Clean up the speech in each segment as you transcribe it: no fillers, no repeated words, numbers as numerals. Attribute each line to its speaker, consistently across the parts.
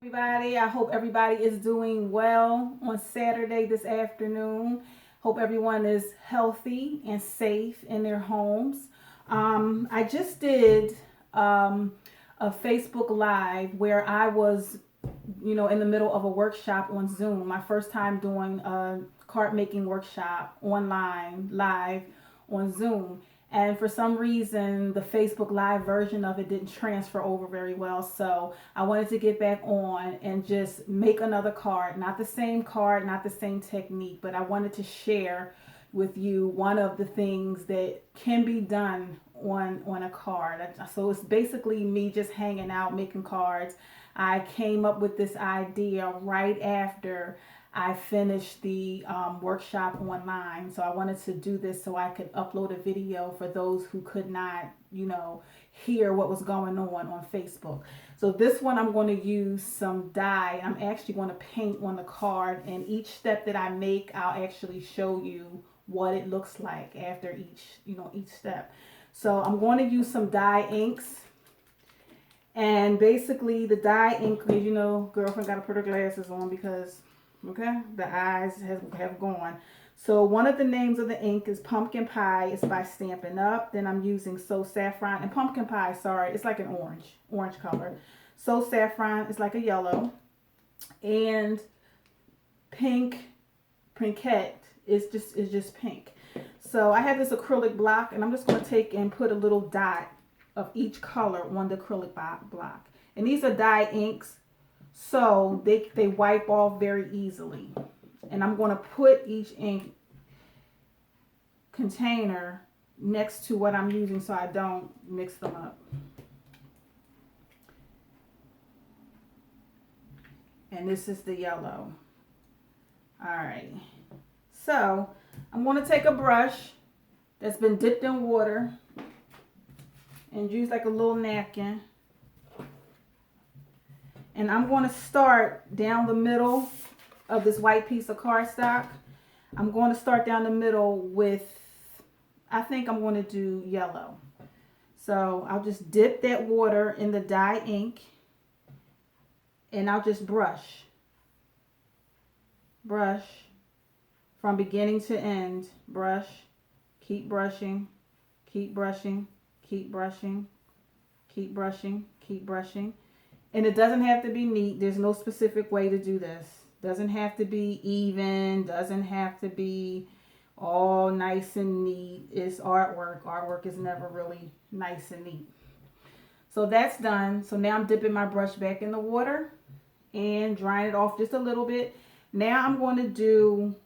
Speaker 1: Everybody, I hope everybody is doing well on Saturday this afternoon. Hope everyone is healthy and safe in their homes. I just did a Facebook Live where I was, in the middle of a workshop on Zoom. My first time doing a card making workshop online, live on Zoom. And for some reason, the Facebook Live version of it didn't transfer over very well. So I wanted to get back on and just make another card. Not the same card, not the same technique, but I wanted to share with you one of the things that can be done on a card. So it's basically me just hanging out, making cards. I came up with this idea right after I finished the workshop online. So I wanted to do this so I could upload a video for those who could not, hear what was going on Facebook. So this one I'm going to use some dye. I'm actually going to paint on the card, and each step that I make, I'll actually show you what it looks like after each step. So I'm going to use some dye inks. And basically the dye ink, girlfriend got to put her glasses on because the eyes have gone. So one of the names of the ink is Pumpkin Pie. It's by Stampin' Up. Then I'm using So Saffron. And Pumpkin Pie, sorry, it's like an orange color. So Saffron is like a yellow. And Pinkette is just pink. So I have this acrylic block, and I'm just going to take and put a little dot of each color on the acrylic block. And these are dye inks, so they wipe off very easily. And I'm going to put each ink container next to what I'm using so I don't mix them up. And this is the yellow. All right. So I'm going to take a brush that's been dipped in water and use like a little napkin. And I'm going to start down the middle of this white piece of cardstock. I'm going to start down the middle with, I think I'm going to do yellow. So I'll just dip that water in the dye ink, and I'll just brush from beginning to end. Brush, keep brushing, keep brushing, keep brushing, keep brushing, keep brushing. And it doesn't have to be neat. There's no specific way to do this. Doesn't have to be even, doesn't have to be all nice and neat. It's artwork. Artwork is never really nice and neat. So that's done. So now I'm dipping my brush back in the water and drying it off just a little bit. Now I'm going to do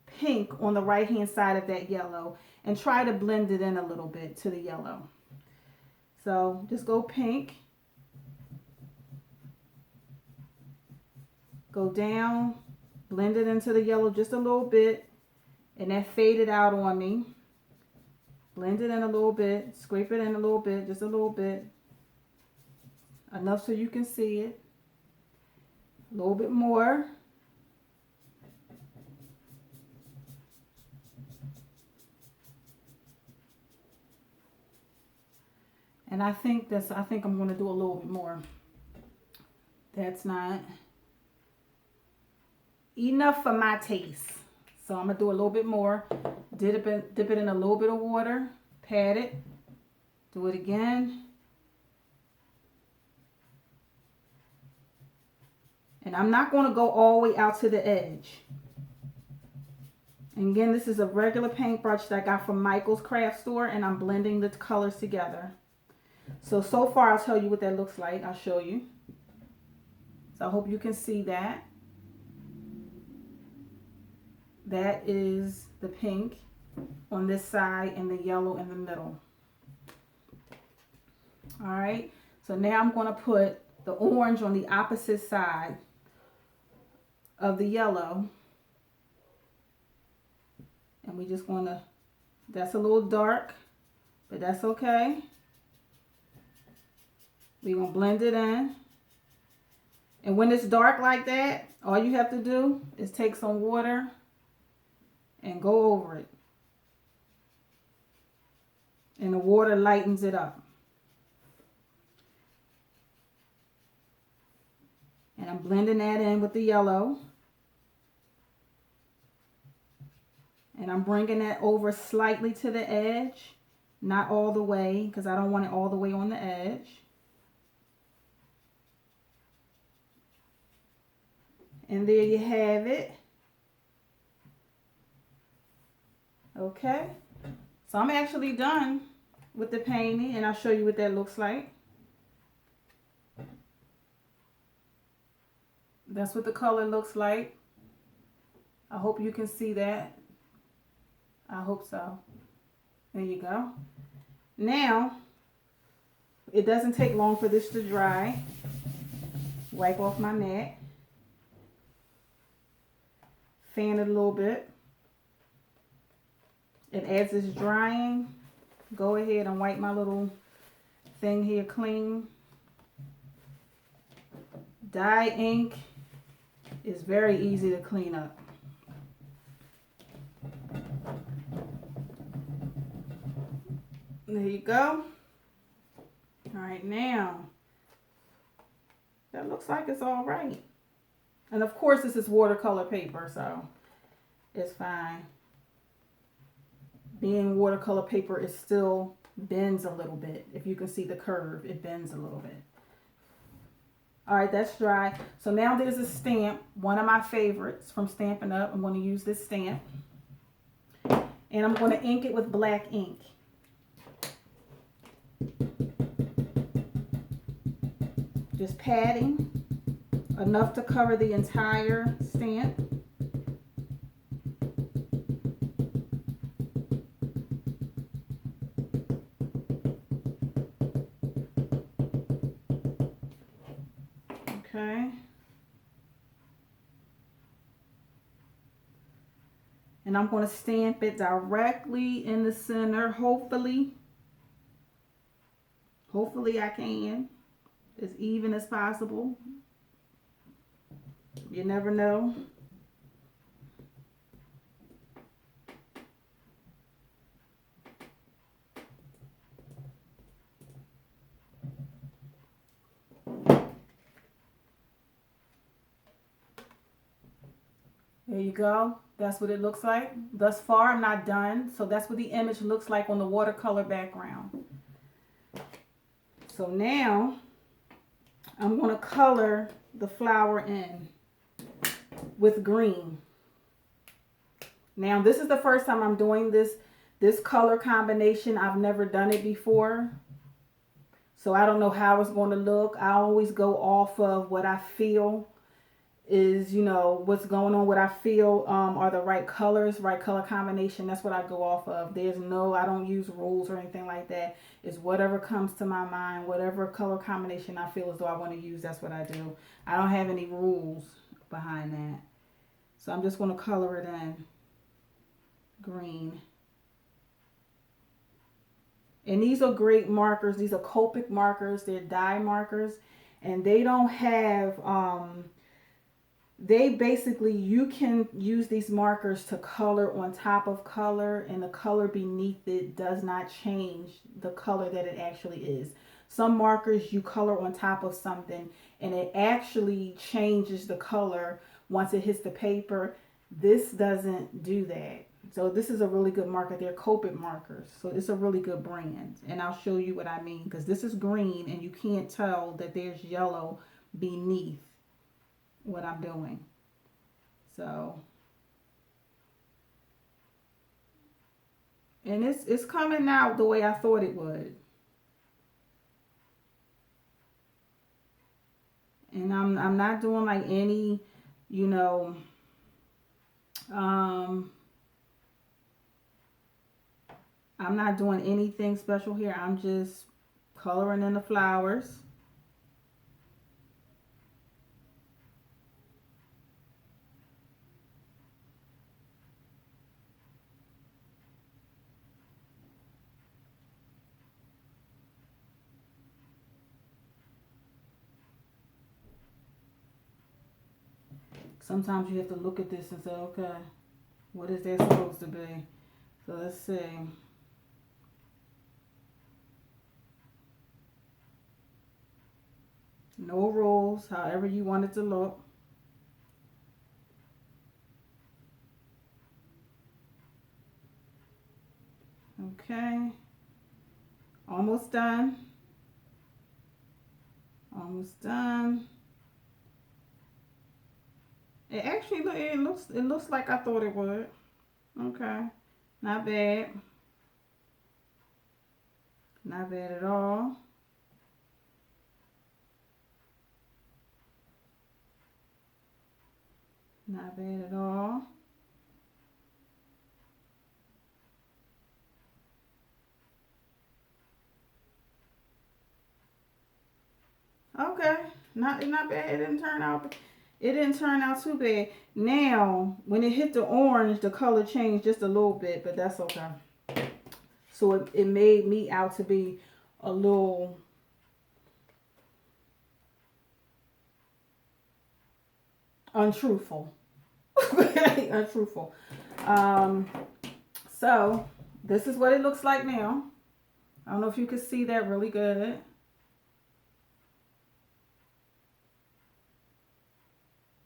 Speaker 1: pink on the right hand side of that yellow and try to blend it in a little bit to the yellow. So just go pink, go down, blend it into the yellow just a little bit, and that faded out on me. Blend it in a little bit, scrape it in a little bit, just a little bit, enough so you can see it. A little bit more. And I think I'm going to do a little bit more. That's not enough for my taste. So I'm going to do a little bit more. Dip it in a little bit of water. Pat it. Do it again. And I'm not going to go all the way out to the edge. And again, this is a regular paintbrush that I got from Michael's craft store, and I'm blending the colors together. So far I'll tell you what that looks like. I'll show you. So I hope you can see that. That is the pink on this side and the yellow in the middle. All right. So now I'm going to put the orange on the opposite side of the yellow. And we just want to, that's a little dark, but that's okay. We're going to blend it in. And when it's dark like that, all you have to do is take some water and go over it. And the water lightens it up. I'm blending that in with the yellow. And I'm bringing that over slightly to the edge. Not all the way, because I don't want it all the way on the edge. And there you have it. Okay. So I'm actually done with the painting, and I'll show you what that looks like. That's what the color looks like. I hope you can see that. I hope so. There you go. Now, it doesn't take long for this to dry. Wipe off my mat. Fan it a little bit. And as it's drying, go ahead and wipe my little thing here clean. Dye ink is very easy to clean up. There you go. All right, now that looks like it's all right. And of course, this is watercolor paper, so it's fine. Being watercolor paper, it still bends a little bit. If you can see the curve, it bends a little bit. All right, that's dry. So now there's a stamp, one of my favorites from Stampin' Up. I'm going to use this stamp. And I'm going to ink it with black ink. Just padding enough to cover the entire stamp. Okay. And I'm going to stamp it directly in the center, hopefully. Hopefully I can. As even as possible. You never know. There you go. That's what it looks like. Thus far, I'm not done. So that's what the image looks like on the watercolor background. So now I'm going to color the flower in with green. Now this is the first time I'm doing this color combination. I've never done it before. So I don't know how it's going to look. I always go off of what I feel is, you know, what's going on, what I feel are the right colors, right color combination. That's what I go off of. I don't use rules or anything like that. It's whatever comes to my mind, whatever color combination I feel as though I want to use, that's what I do. I don't have any rules behind that. So I'm just going to color it in green. And these are great markers. These are Copic markers. They're dye markers. And they don't have... they basically, you can use these markers to color on top of color, and the color beneath it does not change the color that it actually is. Some markers you color on top of something and it actually changes the color once it hits the paper. This doesn't do that. So this is a really good marker. They're Copic markers. So it's a really good brand. And I'll show you what I mean, because this is green and you can't tell that there's yellow beneath what I'm doing. So, and it's coming out the way I thought it would. And I'm not doing like any, you know, I'm not doing anything special here. I'm just coloring in the flowers. Sometimes you have to look at this and say, okay, what is that supposed to be? So let's see. No rules, however you want it to look. Okay, almost done. Almost done. It actually it looks like I thought it would. Okay, not bad. Not bad at all. Not bad at all. Okay, not bad. It didn't turn out too bad. Now, when it hit the orange, the color changed just a little bit, but that's okay. So it made me out to be a little untruthful. Untruthful. Um, so this is what it looks like now. I don't know if you can see that really good.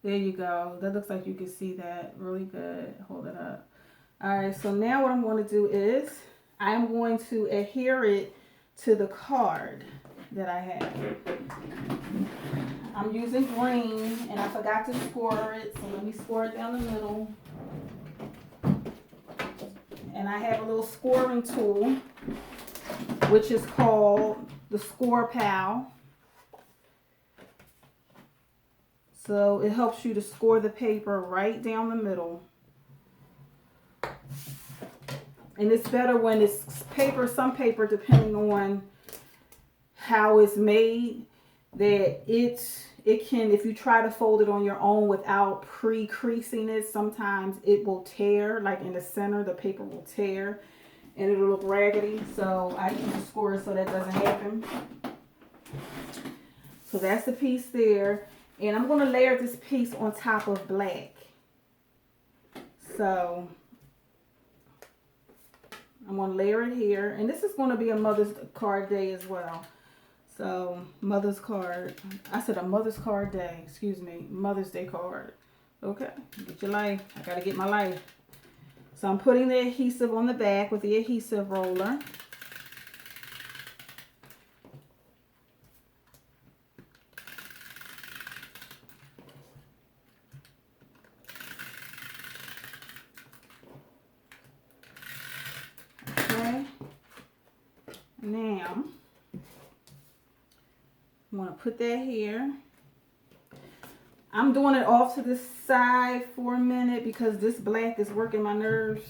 Speaker 1: There you go. That looks like you can see that really good. Hold it up. All right, so now what I'm going to do is I'm going to adhere it to the card that I have. I'm using green and I forgot to score it, so let me score it down the middle. And I have a little scoring tool, which is called the Score Pal. So it helps you to score the paper right down the middle. And it's better when it's paper, some paper, depending on how it's made, that it can, if you try to fold it on your own without pre-creasing it, sometimes it will tear, like in the center, the paper will tear and it'll look raggedy. So I use a score so that doesn't happen. So that's the piece there. And I'm going to layer this piece on top of black. So I'm going to layer it here. And this is going to be a Mother's Card Day as well. So Mother's Card. I said a Mother's Card Day. Excuse me. Mother's Day card. Okay. Get your life. I got to get my life. So I'm putting the adhesive on the back with the adhesive roller. Okay. Now, I'm going to put that here. I'm doing it off to the side for a minute because this black is working my nerves.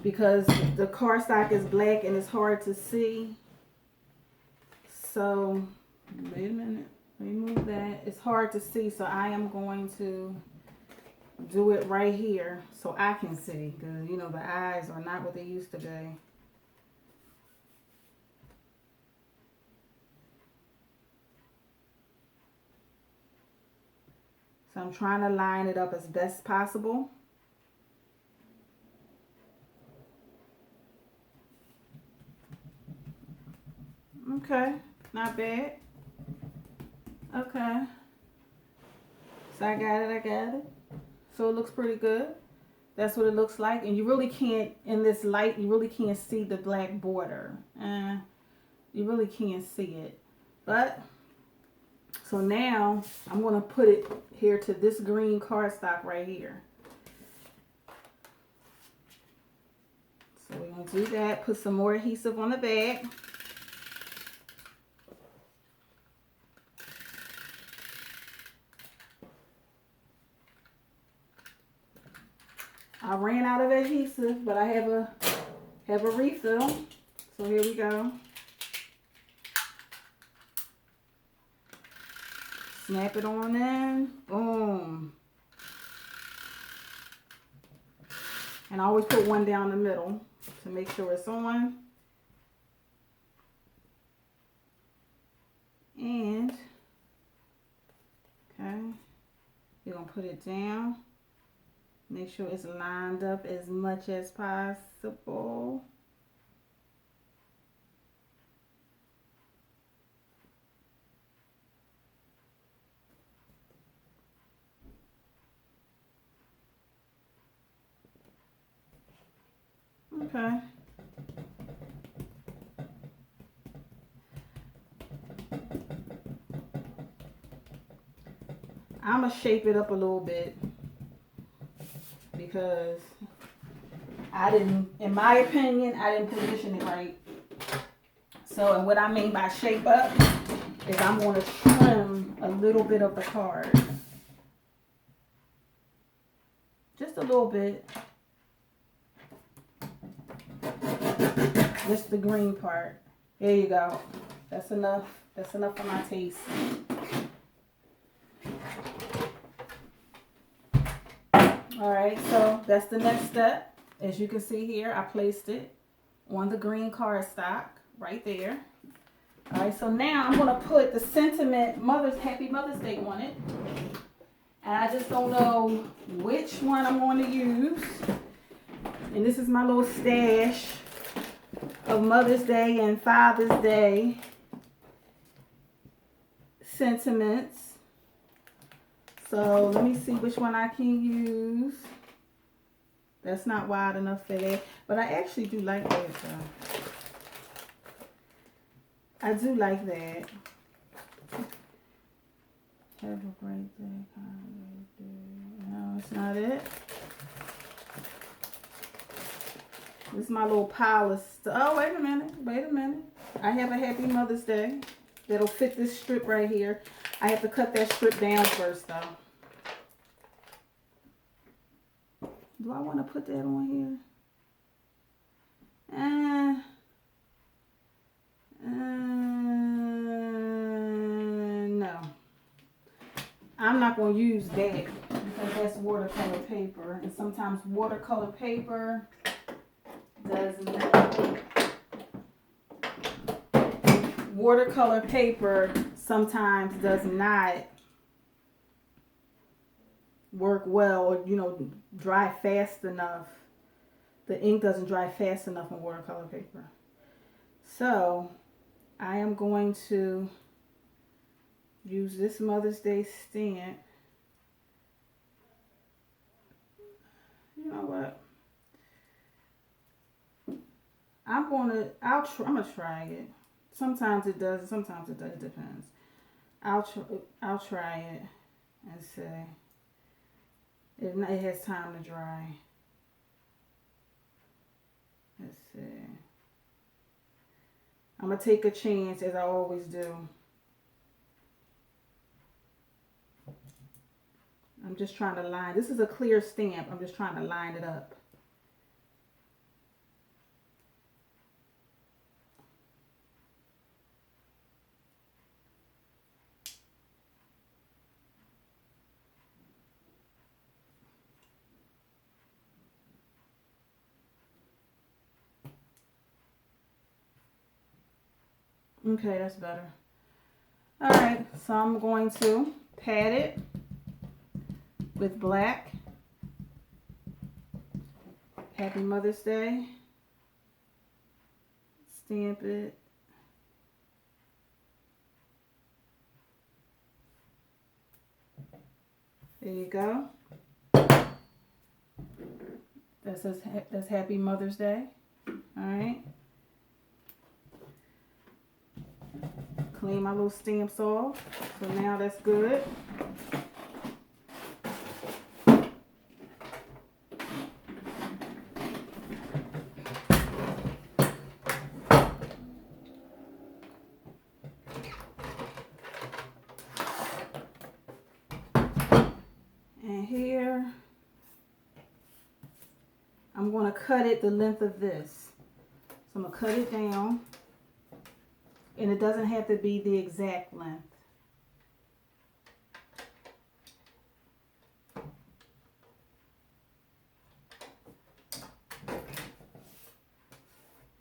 Speaker 1: Because the cardstock is black and it's hard to see. So, wait a minute. Remove that. It's hard to see, so I am going to do it right here so I can see. Because, you know, the eyes are not what they used to be. So I'm trying to line it up as best possible. Okay, not bad. Okay. So I got it. So it looks pretty good. That's what it looks like. And you really can't, in this light, you really can't see the black border. You really can't see it. But, so now I'm going to put it here to this green cardstock right here. So we're going to do that. Put some more adhesive on the back. I ran out of adhesive, but I have a refill. So here we go. Snap it on in. Boom. And I always put one down the middle to make sure it's on. And, okay, you're going to put it down. Make sure it's lined up as much as possible. Okay. I'm going to shape it up a little bit because I didn't, in my opinion, I didn't position it right. So, and what I mean by shape up is I'm going to trim a little bit of the card. Just a little bit. Just the green part. There you go. That's enough. That's enough for my taste. Alright, so that's the next step. As you can see here, I placed it on the green cardstock right there. Alright, so now I'm going to put the sentiment Happy Mother's Day on it. And I just don't know which one I'm going to use. And this is my little stash of Mother's Day and Father's Day sentiments. So let me see which one I can use. That's not wide enough for that. But I actually do like that though. I do like that. Have a great day. No, it's not it. This is my little pile of stuff. Oh, wait a minute. Wait a minute. I have a Happy Mother's Day. That'll fit this strip right here. I have to cut that strip down first, though. Do I want to put that on here? No. I'm not going to use that because that's watercolor paper. And sometimes watercolor paper does not. Watercolor paper sometimes does not work well, or dry fast enough. The ink doesn't dry fast enough on watercolor paper. So I am going to use this Mother's Day stamp. You know what? I'm gonna try it. Sometimes it does, sometimes it does. It depends. I'll try it and see if it has time to dry. Let's see. I'm gonna take a chance as I always do. I'm just trying to line. This is a clear stamp. I'm just trying to line it up. Okay, that's better. All right, so I'm going to pat it with black. Happy Mother's Day. Stamp it. There you go. That's Happy Mother's Day. All right. Clean my little stamps off. So now that's good. And here, I'm going to cut it the length of this. So I'm going to cut it down. And it doesn't have to be the exact length.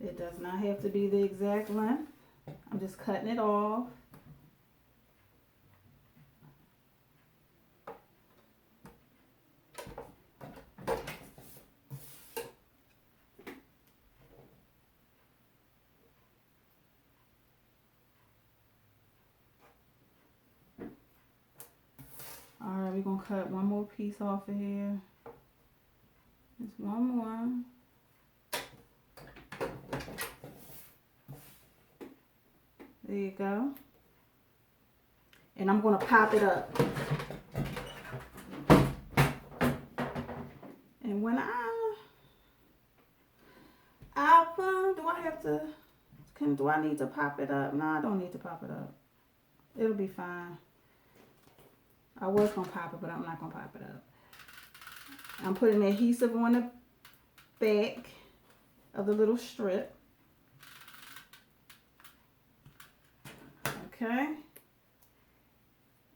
Speaker 1: It does not have to be the exact length. I'm just cutting it off. Alright, we're going to cut one more piece off of here. Just one more. There you go. And I'm going to pop it up. And when do I have to, do I need to pop it up? No, I don't need to pop it up. It'll be fine. I was going to pop it, but I'm not going to pop it up. I'm putting adhesive on the back of the little strip. Okay.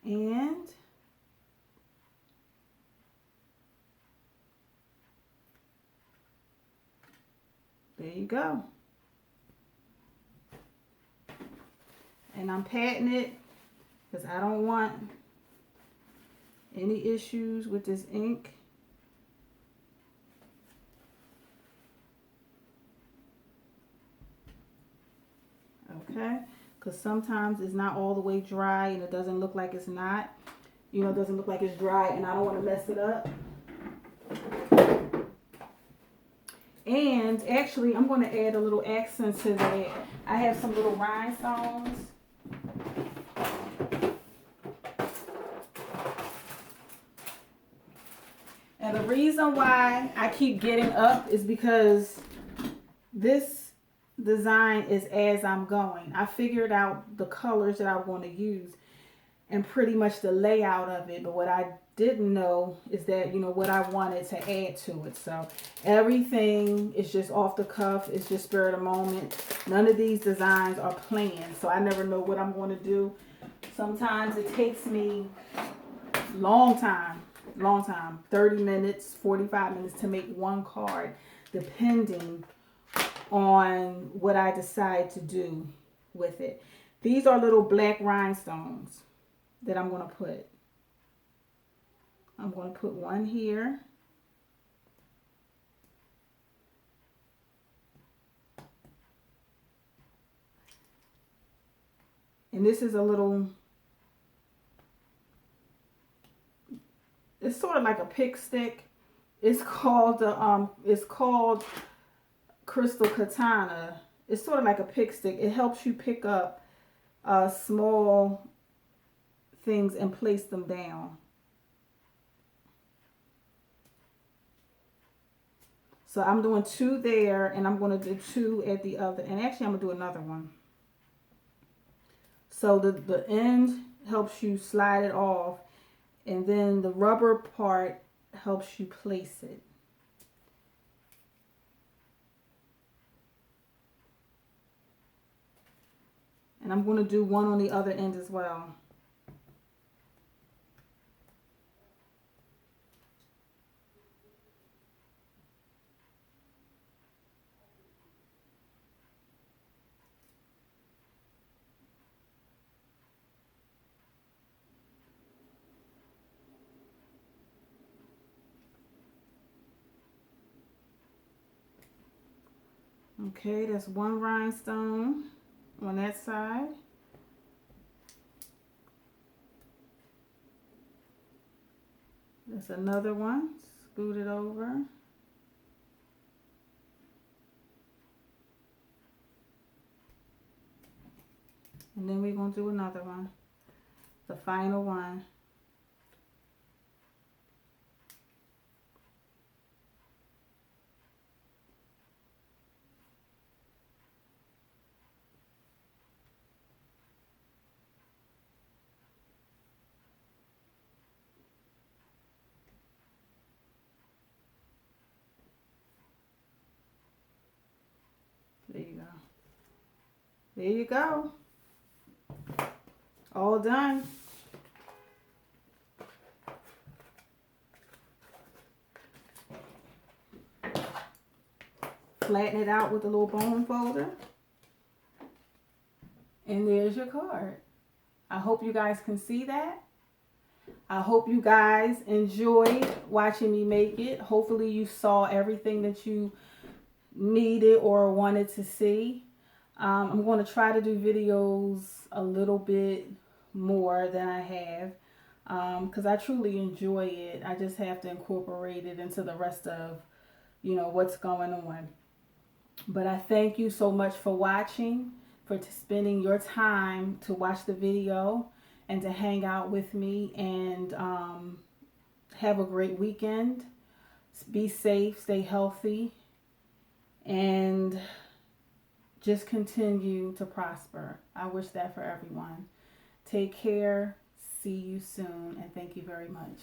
Speaker 1: And there you go. And I'm patting it because I don't want any issues with this ink. Okay, because sometimes it's not all the way dry and it doesn't look like it's not. You know, it doesn't look like it's dry and I don't want to mess it up. And actually, I'm going to add a little accent to that. I have some little rhinestones. And the reason why I keep getting up is because this design is as I'm going. I figured out the colors that I'm going to use and pretty much the layout of it. But what I didn't know is that, you know, what I wanted to add to it. So everything is just off the cuff. It's just spur of the moment. None of these designs are planned. So I never know what I'm going to do. Sometimes it takes me long time, 30 minutes, 45 minutes to make one card, depending on what I decide to do with it. These are little black rhinestones that I'm going to put. I'm going to put one here. And this is a little, it's sort of like a pick stick. It's called Crystal Katana. It's sort of like a pick stick. It helps you pick up small things and place them down. So I'm doing 2 there, and I'm going to do 2 at the other. And actually, I'm going to do another one. So the end helps you slide it off, and then the rubber part helps you place it. And I'm going to do one on the other end as well. Okay, that's one rhinestone on that side. There's another one. Scoot it over. And then we're going to do another one. The final one. There you go. There you go. All done. Flatten it out with a little bone folder. And there's your card. I hope you guys can see that. I hope you guys enjoyed watching me make it. Hopefully you saw everything that you needed or wanted to see. I'm going to try to do videos a little bit more than I have because I truly enjoy it. I just have to incorporate it into the rest of, you know, what's going on. But I thank you so much for watching, for spending your time to watch the video and to hang out with me. And have a great weekend. Be safe, stay healthy, and just continue to prosper. I wish that for everyone. Take care. See you soon, and thank you very much.